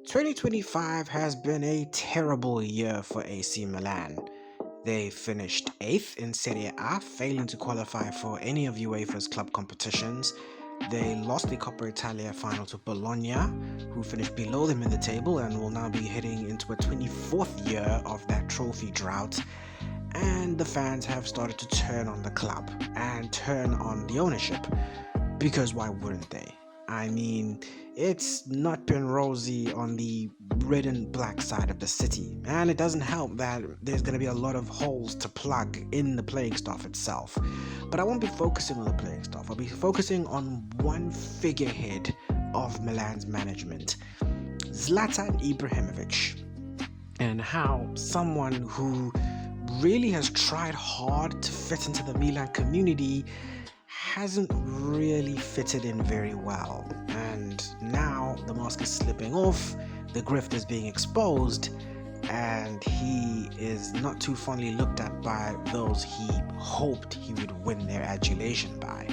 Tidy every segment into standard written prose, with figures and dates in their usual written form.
2025 has been a terrible year for AC Milan. They finished 8th in Serie A, failing to qualify for any of UEFA's club competitions. They lost the Coppa Italia final to Bologna, who finished below them in the table and will now be heading into a 24th year of that trophy drought. And the fans have started to turn on the club and turn on the ownership. Because why wouldn't they? I mean, it's not been rosy on the red and black side of the city, and it doesn't help that there's going to be a lot of holes to plug in the playing staff itself. But I won't be focusing on the playing staff, I'll be focusing on one figurehead of Milan's management, Zlatan Ibrahimovic, and how someone who really has tried hard to fit into the Milan community hasn't really fitted in very well, and now the mask is slipping off, the grift is being exposed, and he is not too fondly looked at by those he hoped he would win their adulation by.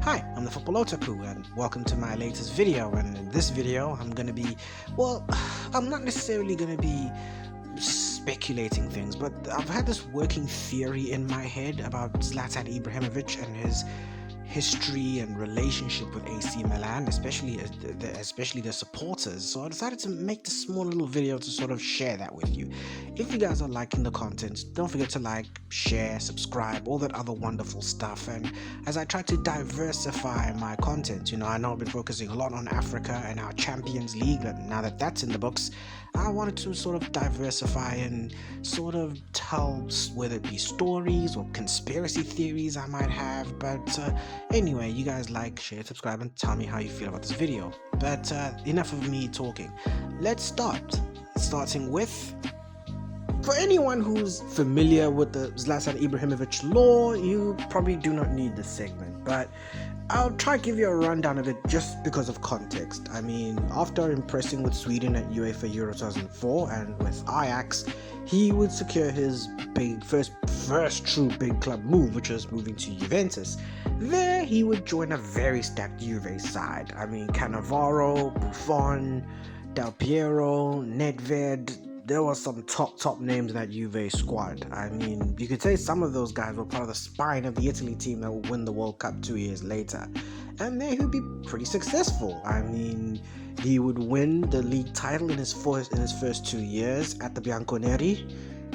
Hi, I'm the Football Otaku, and welcome to my latest video. And in this video I'm not necessarily going to be speculating things, but I've had this working theory in my head about Zlatan Ibrahimovic and his history and relationship with AC Milan, especially the supporters. So I decided to make this small little video to sort of share that with you. If you guys are liking the content, don't forget to like, share, subscribe, all that other wonderful stuff. And as I try to diversify my content, I know I've been focusing a lot on Africa and our Champions League, and now that that's in the books, I wanted to sort of diversify and sort of tell, whether it be stories or conspiracy theories I might have. But anyway, you guys like, share, subscribe, and tell me how you feel about this video. But enough of me talking. Let's start. Starting with, for anyone who's familiar with the Zlatan Ibrahimovic lore, you probably do not need this segment, but I'll try to give you a rundown of it just because of context. I mean, after impressing with Sweden at UEFA Euro 2004 and with Ajax, he would secure his first true big club move, which was moving to Juventus. There, he would join a very stacked Juve side. I mean, Cannavaro, Buffon, Del Piero, Nedved. There were some top names in that Juve squad. I mean, you could say some of those guys were part of the spine of the Italy team that would win the World Cup 2 years later. And there he would be pretty successful. I mean, he would win the league title in his first 2 years at the Bianconeri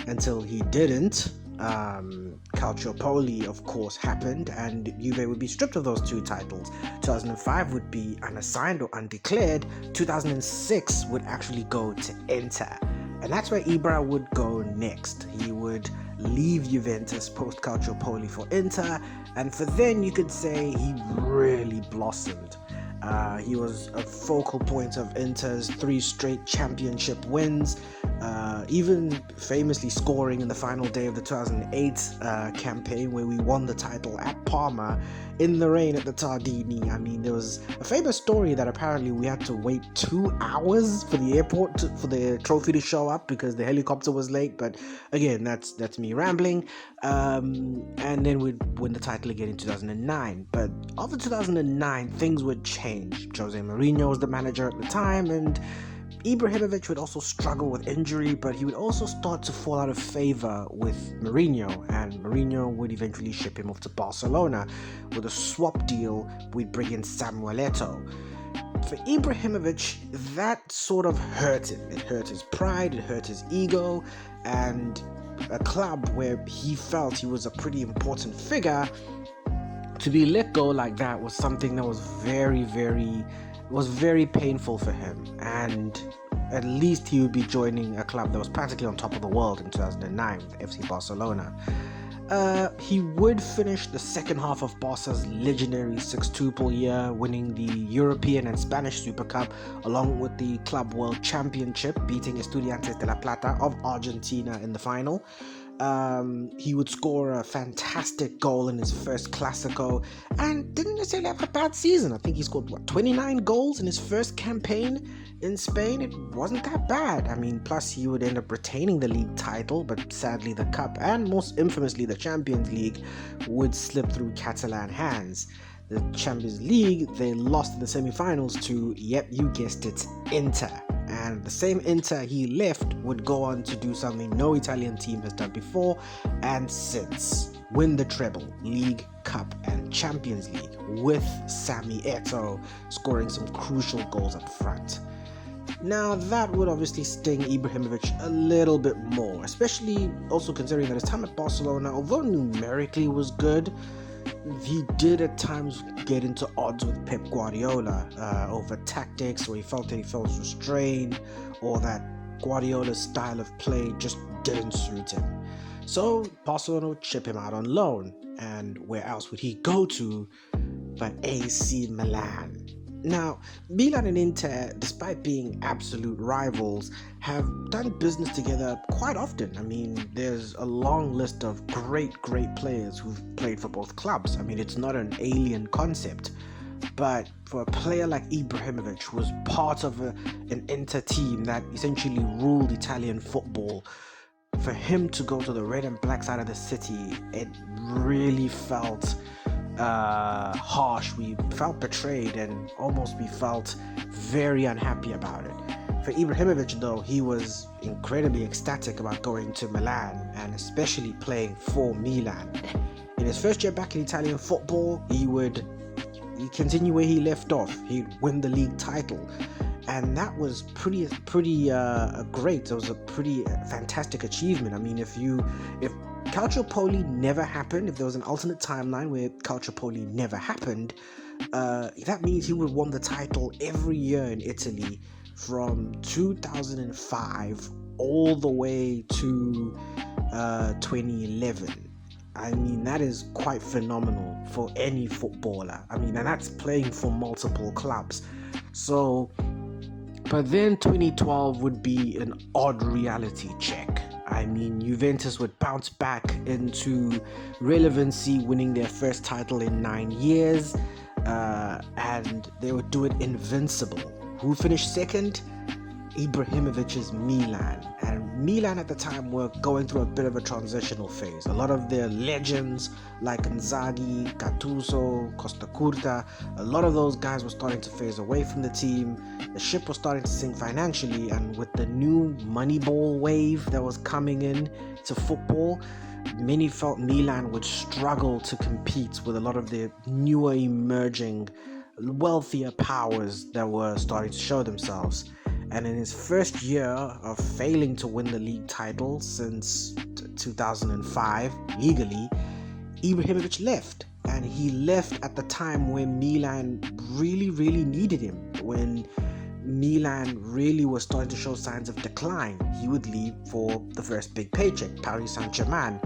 until he didn't. Calciopoli, of course, happened, and Juve would be stripped of those 2 titles. 2005 would be unassigned or undeclared. 2006 would actually go to Inter. And that's where Ibra would go next. He would leave Juventus post Calciopoli for Inter, and for then you could say he really blossomed. He was a focal point of Inter's 3 straight championship wins, even famously scoring in the final day of the 2008 campaign where we won the title at Parma in the rain at the Tardini. I mean, there was a famous story that apparently we had to wait 2 hours for the airport for the trophy to show up because the helicopter was late, but again, that's me rambling. And then we'd win the title again in 2009. But after 2009, things would change. Jose Mourinho was the manager at the time, and Ibrahimovic would also struggle with injury, but he would also start to fall out of favor with Mourinho, and Mourinho would eventually ship him off to Barcelona. With a swap deal, we'd bring in Samuel Eto'o. For Ibrahimovic, that sort of hurt him. It hurt his pride, it hurt his ego, and a club where he felt he was a pretty important figure, to be let go like that was something that was very painful for him. And at least he would be joining a club that was practically on top of the world in 2009 with FC Barcelona. He would finish the second half of Barca's legendary sextuple year, winning the European and Spanish Super Cup along with the Club World Championship, beating Estudiantes de La Plata of Argentina in the final. He would score a fantastic goal in his first Clásico and didn't necessarily have a bad season. I think he scored 29 goals in his first campaign in Spain. It wasn't that bad. I mean, plus he would end up retaining the league title, but sadly the cup and most infamously the Champions League would slip through Catalan hands. The Champions League, they lost in the semi-finals to, yep, you guessed it, Inter. And and the same Inter he left would go on to do something no Italian team has done before and since: win the treble, League, Cup and Champions League, with Sami Eto'o scoring some crucial goals up front. Now that would obviously sting Ibrahimovic a little bit more, especially also considering that his time at Barcelona, although numerically was good, he did at times get into odds with Pep Guardiola over tactics, or he felt that he felt restrained, or that Guardiola's style of play just didn't suit him. So Barcelona would ship him out on loan, and where else would he go to but AC Milan? Now, Milan and Inter, despite being absolute rivals, have done business together quite often. I mean, there's a long list of great players who've played for both clubs. I mean, it's not an alien concept. But for a player like Ibrahimovic, who was part of an Inter team that essentially ruled Italian football, for him to go to the red and black side of the city, it really felt harsh. We felt betrayed, and almost we felt very unhappy about it. For Ibrahimovic, though, he was incredibly ecstatic about going to Milan, and especially playing for Milan. In his first year back in Italian football, he continue where he left off. He'd win the league title, and that was pretty great. It was a pretty fantastic achievement. I mean, if Calciopoli never happened, if there was an alternate timeline where Calciopoli never happened, that means he would have won the title every year in Italy from 2005 all the way to 2011. I mean, that is quite phenomenal for any footballer. I mean, and that's playing for multiple clubs. So, but then 2012 would be an odd reality check. I mean, Juventus would bounce back into relevancy, winning their first title in 9 years, and they would do it invincible. Who finished second? Ibrahimovic's Milan. And Milan at the time were going through a bit of a transitional phase. A lot of their legends like Inzaghi, Gattuso, Costa Curta, a lot of those guys were starting to phase away from the team. The ship was starting to sink financially, and with the new Moneyball wave that was coming in to football, many felt Milan would struggle to compete with a lot of the newer emerging wealthier powers that were starting to show themselves. And in his first year of failing to win the league title since 2005 legally, Ibrahimovic left. And he left at the time when Milan really needed him, when Milan really was starting to show signs of decline. He would leave for the first big paycheck, Paris Saint-Germain.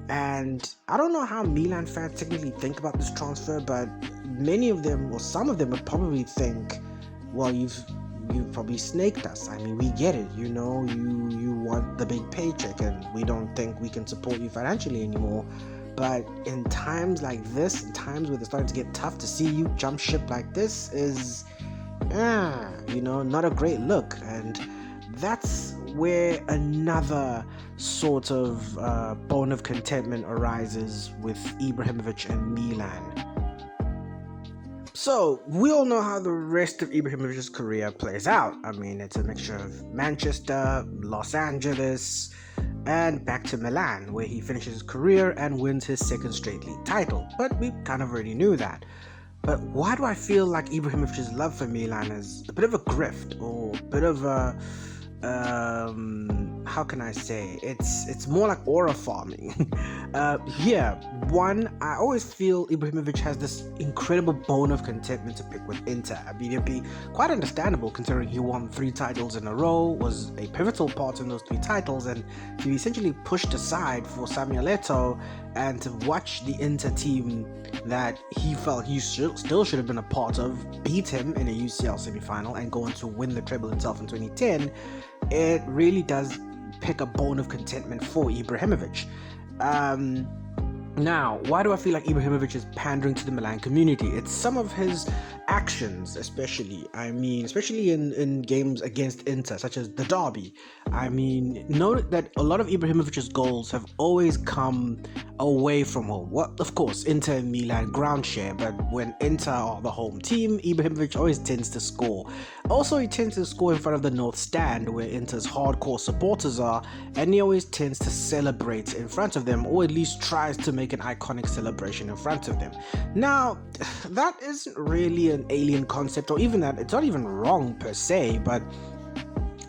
And I don't know how Milan fans technically think about this transfer, but many of them, or some of them, would probably think, well, you've probably snaked us. I mean, we get it, you know, you want the big paycheck and we don't think we can support you financially anymore. But in times like this, in times where it's starting to get tough, to see you jump ship like this is, not a great look. And that's where another sort of bone of contentment arises with Ibrahimovic and Milan. So, we all know how the rest of Ibrahimovic's career plays out. I mean, it's a mixture of Manchester, Los Angeles, and back to Milan, where he finishes his career and wins his second straight league title. But we kind of already knew that. But why do I feel like Ibrahimovic's love for Milan is a bit of a grift, or a bit of a how can I say, it's more like aura farming. One, I always feel Ibrahimovic has this incredible bone of contentment to pick with Inter. I mean, it'd be quite understandable considering he won 3 titles in a row, was a pivotal part in those 3 titles, and to be essentially pushed aside for Samuel Eto'o and to watch the Inter team that he felt he still should have been a part of beat him in a UCL semi-final and go on to win the treble himself in 2010, it really does pick a bone of contentment for Ibrahimovic. Now, why do I feel like Ibrahimovic is pandering to the Milan community? It's some of his actions, especially. I mean, especially in games against Inter, such as the derby. I mean, note that a lot of Ibrahimovic's goals have always come away from home. Well, of course, Inter and Milan ground share, but when Inter are the home team, Ibrahimovic always tends to score. Also, he tends to score in front of the North Stand, where Inter's hardcore supporters are, and he always tends to celebrate in front of them, or at least tries to make an iconic celebration in front of them. Now, that isn't really an alien concept, or even that, it's not even wrong per se, but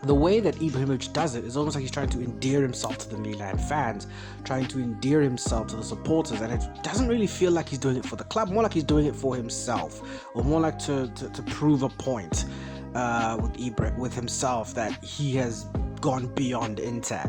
the way that Ibrahimovic does it is almost like he's trying to endear himself to the Milan fans, trying to endear himself to the supporters, and it doesn't really feel like he's doing it for the club, more like he's doing it for himself, or more like to prove a point with himself that he has gone beyond Inter.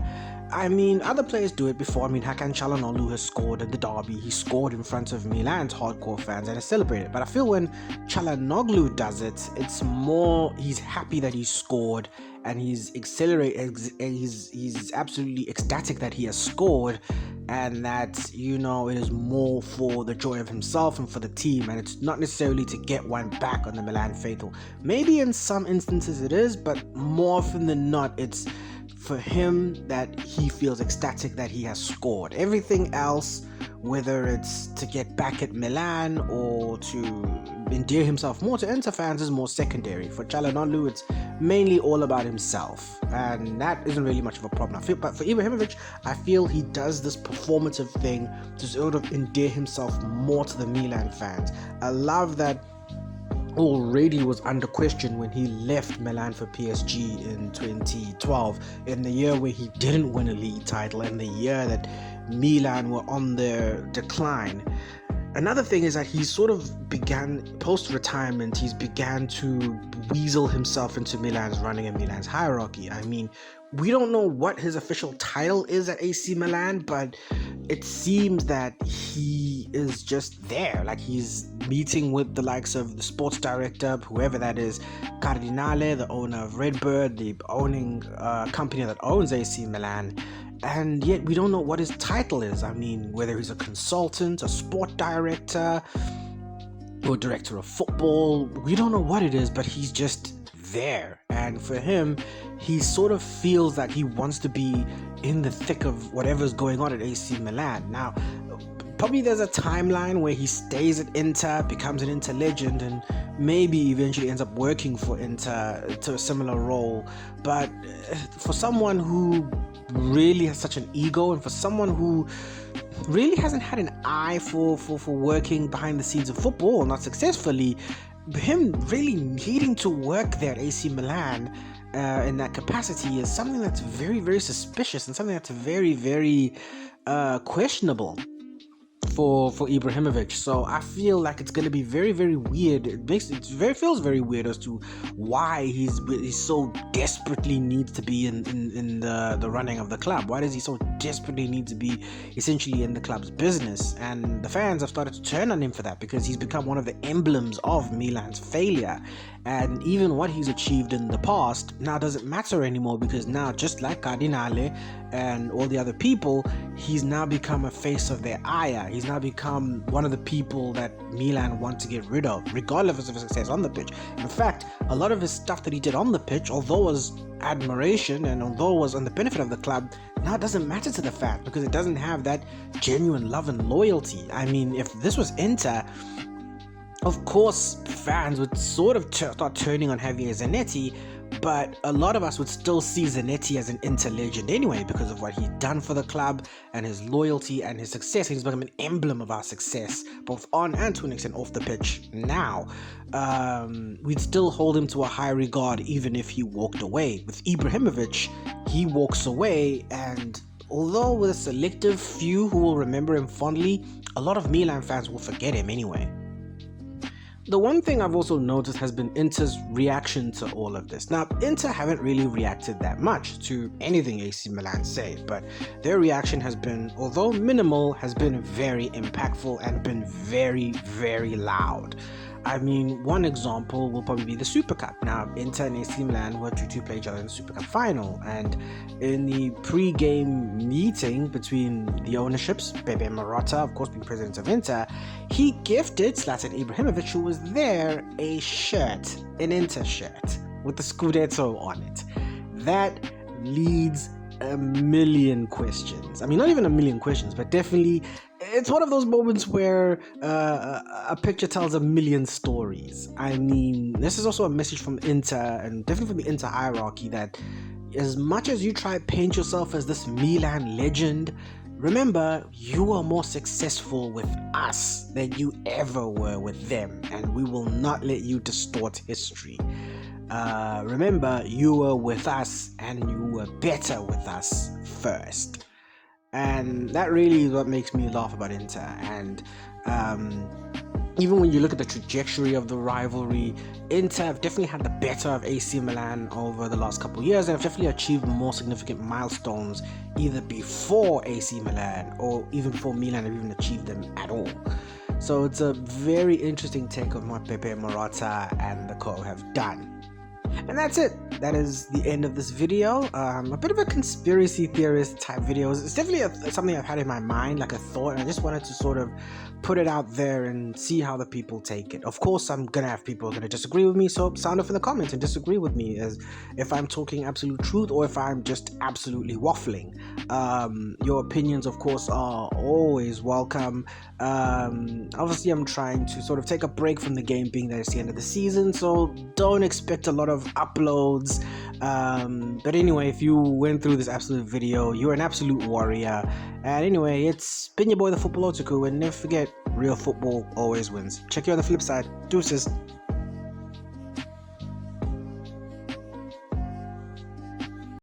I mean, other players do it before. I mean, Hakan Çalhanoğlu has scored in the derby. He scored in front of Milan's hardcore fans and has celebrated. But I feel when Çalhanoğlu does it, it's more he's happy that he scored and he's he's absolutely ecstatic that he has scored, and that, you know, it is more for the joy of himself and for the team, and it's not necessarily to get one back on the Milan faithful. Maybe in some instances it is, but more often than not, it's for him that he feels ecstatic that he has scored. Everything else, whether it's to get back at Milan or to endear himself more to Inter fans, is more secondary. For Çalhanoğlu, it's mainly all about himself, and that isn't really much of a problem, I feel. But for Ibrahimovic, I feel he does this performative thing to sort of endear himself more to the Milan fans. I love that already was under question when he left Milan for PSG in 2012, in the year where he didn't win a league title, and the year that Milan were on their decline. Another thing is that he sort of began, post-retirement, he's began to weasel himself into Milan's running and Milan's hierarchy. I mean, we don't know what his official title is at AC Milan, but it seems that he is just there. Like, he's meeting with the likes of the sports director, whoever that is, Cardinale, the owner of Redbird, the owning company that owns AC Milan. And yet we don't know what his title is. I mean, whether he's a consultant, a sport director, or director of football, we don't know what it is, but he's just there. And for him, he sort of feels that he wants to be in the thick of whatever's going on at AC Milan. Now, probably there's a timeline where he stays at Inter, becomes an Inter legend, and maybe eventually ends up working for Inter to a similar role. But for someone who really has such an ego, and for someone who really hasn't had an eye for working behind the scenes of football, not successfully, him really needing to work there at AC Milan in that capacity is something that's very, very suspicious, and something that's very, very questionable for Ibrahimovic. So I feel like it's going to be very, very weird. Feels very weird as to why he so desperately needs to be in the running of the club. Why does he so desperately need to be essentially in the club's business? And the fans have started to turn on him for that, because he's become one of the emblems of Milan's failure. And even what he's achieved in the past now doesn't matter anymore, because now, just like Cardinale and all the other people, he's now become a face of their ire. He's now become one of the people that Milan want to get rid of, regardless of his success on the pitch. In fact, a lot of his stuff that he did on the pitch, although was admiration and although was on the benefit of the club, now it doesn't matter to the fans, because it doesn't have that genuine love and loyalty. I mean, if this was Inter, of course fans would sort of start turning on Javier Zanetti, but a lot of us would still see Zanetti as an Inter legend anyway, because of what he'd done for the club and his loyalty and his success. He's become an emblem of our success, both on and to an extent off the pitch now. We'd still hold him to a high regard even if he walked away. With Ibrahimovic, he walks away, and although with a selective few who will remember him fondly, a lot of Milan fans will forget him anyway. The one thing I've also noticed has been Inter's reaction to all of this. Now, Inter haven't really reacted that much to anything AC Milan say, but their reaction has been, although minimal, has been very impactful and been very, very loud. I mean, one example will probably be the Super Cup. Now, Inter and AC Milan were due to play each other in the Super Cup final, and in the pre-game meeting between the ownerships, Pepe Marotta, of course, being president of Inter, he gifted Zlatan Ibrahimovic, who was there, a shirt, an Inter shirt, with the Scudetto on it. That leads a million questions. I mean, not even a million questions, but definitely it's one of those moments where a picture tells a million stories. I mean, this is also a message from Inter, and definitely from the Inter hierarchy, that as much as you try to paint yourself as this Milan legend, remember, you are more successful with us than you ever were with them, and we will not let you distort history. Remember, you were with us and you were better with us first. And that really is what makes me laugh about Inter. And even when you look at the trajectory of the rivalry, Inter have definitely had the better of AC Milan over the last couple of years, and have definitely achieved more significant milestones either before AC Milan or even before Milan have even achieved them at all. So it's a very interesting take on what Pepe Marotta and the co have done. And that's it. That is the end of this video. A bit of a conspiracy theorist type video. It's definitely something I've had in my mind, like a thought, and I just wanted to sort of put it out there and see how the people take it. Of course, I'm gonna have people who are gonna disagree with me, so sound off in the comments and disagree with me as if I'm talking absolute truth or if I'm just absolutely waffling. Your opinions, of course, are always welcome. Obviously, I'm trying to sort of take a break from the game, being that it's the end of the season, so don't expect a lot of uploads. But anyway, if you went through this absolute video, you're an absolute warrior. And anyway, it's been your boy, the Football Otaku, and never forget, real football always wins. Check you on the flip side. Deuces.